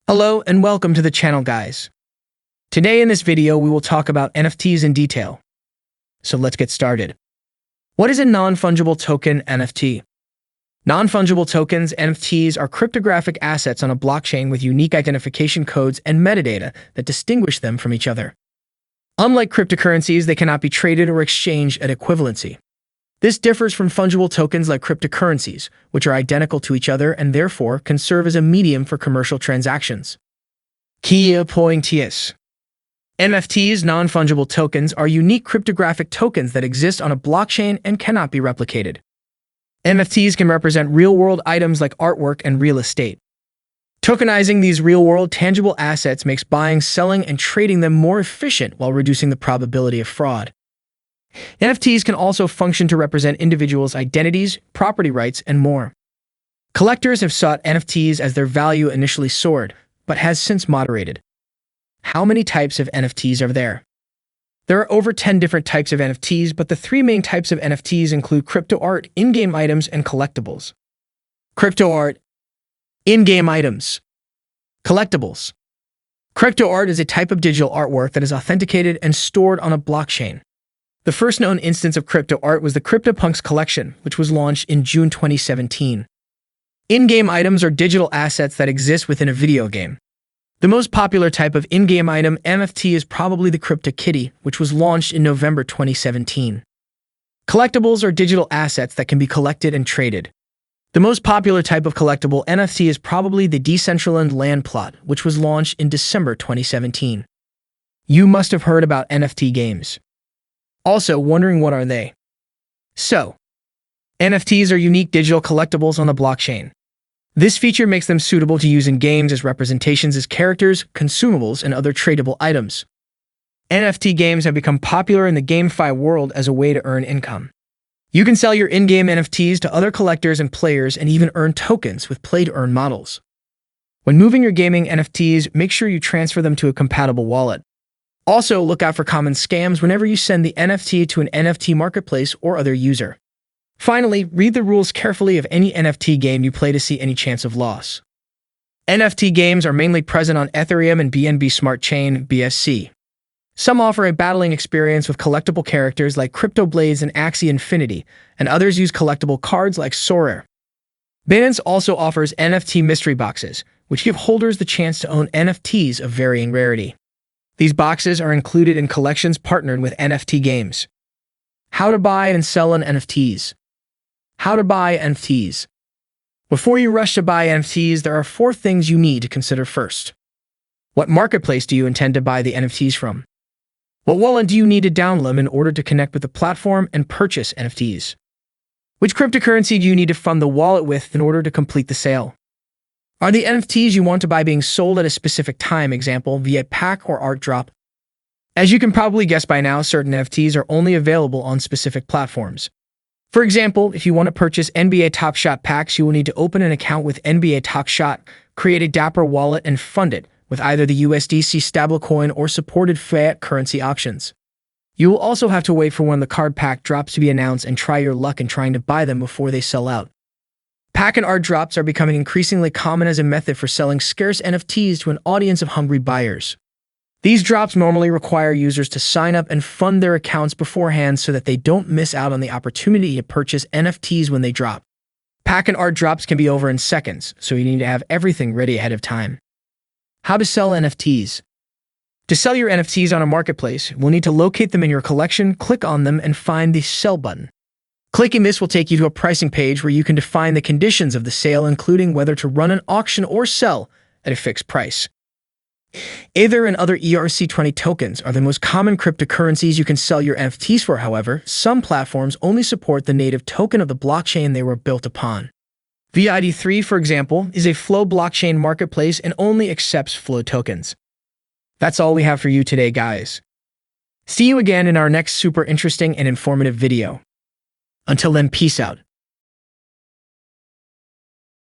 Hello and welcome to the channel, guys. Today in this video we will talk about NFTs in detail. So let's get started. What is a non-fungible token NFT? Non-fungible tokens, NFTs, are cryptographic assets on a blockchain with unique identification codes and metadata that distinguish them from each other. Unlike cryptocurrencies, they cannot be traded or exchanged at equivalency. This differs from fungible tokens like cryptocurrencies, which are identical to each other and therefore can serve as a medium for commercial transactions. Keypoints. NFTs, non-fungible tokens, are unique cryptographic tokens that exist on a blockchain and cannot be replicated. NFTs can represent real-world items like artwork and real estate. Tokenizing these real-world tangible assets makes buying, selling, and trading them more efficient while reducing the probability of fraud. NFTs can also function to represent individuals' identities, property rights, and more. Collectors have sought NFTs as their value initially soared, but has since moderated. How many types of NFTs are there? There are over 10 different types of NFTs, but the three main types of NFTs include crypto art, in-game items, and collectibles. Crypto art, in-game items, collectibles. Crypto art is a type of digital artwork that is authenticated and stored on a blockchain. The first known instance of crypto art was the CryptoPunks collection, which was launched in June 2017. In-game items are digital assets that exist within a video game. The most popular type of in-game item NFT is probably the crypto kittie, which was launched in November 2017. Collectibles are digital assets that can be collected and traded. The most popular type of collectible NFT is probably the Decentraland land plot, which was launched in December 2017. You must have heard about NFT games. Also, wondering what are they? So, NFTs are unique digital collectibles on the blockchain. This feature makes them suitable to use in games as representations as characters, consumables, and other tradable items. NFT games have become popular in the GameFi world as a way to earn income. You can sell your in-game NFTs to other collectors and players and even earn tokens with play-to-earn models. When moving your gaming NFTs, make sure you transfer them to a compatible wallet. Also, look out for common scams whenever you send the NFT to an NFT marketplace or other user. Finally, read the rules carefully of any NFT game you play to see any chance of loss. NFT games are mainly present on Ethereum and BNB Smart Chain (BSC). Some offer a battling experience with collectible characters like Crypto Blades and Axie Infinity, and others use collectible cards like Sorare. Binance also offers NFT mystery boxes, which give holders the chance to own NFTs of varying rarity. These boxes are included in collections partnered with NFT games. How to buy and sell an NFTs. How to buy NFTs. Before you rush to buy NFTs, there are 4 things you need to consider first. What marketplace do you intend to buy the NFTs from? What wallet do you need to download in order to connect with the platform and purchase NFTs? Which cryptocurrency do you need to fund the wallet with in order to complete the sale? Are the NFTs you want to buy being sold at a specific time, example, via pack or art drop? As you can probably guess by now, certain NFTs are only available on specific platforms. For example, if you want to purchase NBA Top Shot packs, you will need to open an account with NBA Top Shot, create a Dapper wallet, and fund it with either the USDC stablecoin or supported fiat currency auctions. You will also have to wait for when the card pack drops to be announced and try your luck in trying to buy them before they sell out. Pack and art drops are becoming increasingly common as a method for selling scarce NFTs to an audience of hungry buyers. These drops normally require users to sign up and fund their accounts beforehand so that they don't miss out on the opportunity to purchase NFTs when they drop. Pack and art drops can be over in seconds, so you need to have everything ready ahead of time. How to sell NFTs. To sell your NFTs on a marketplace, we'll need to locate them in your collection, click on them, and find the Sell button. Clicking this will take you to a pricing page where you can define the conditions of the sale, including whether to run an auction or sell at a fixed price. Ether and other ERC20 tokens are the most common cryptocurrencies you can sell your NFTs for. However, some platforms only support the native token of the blockchain they were built upon. VID3, for example, is a Flow blockchain marketplace and only accepts Flow tokens. That's all we have for you today, guys. See you again in our next super interesting and informative video. Until then, peace out.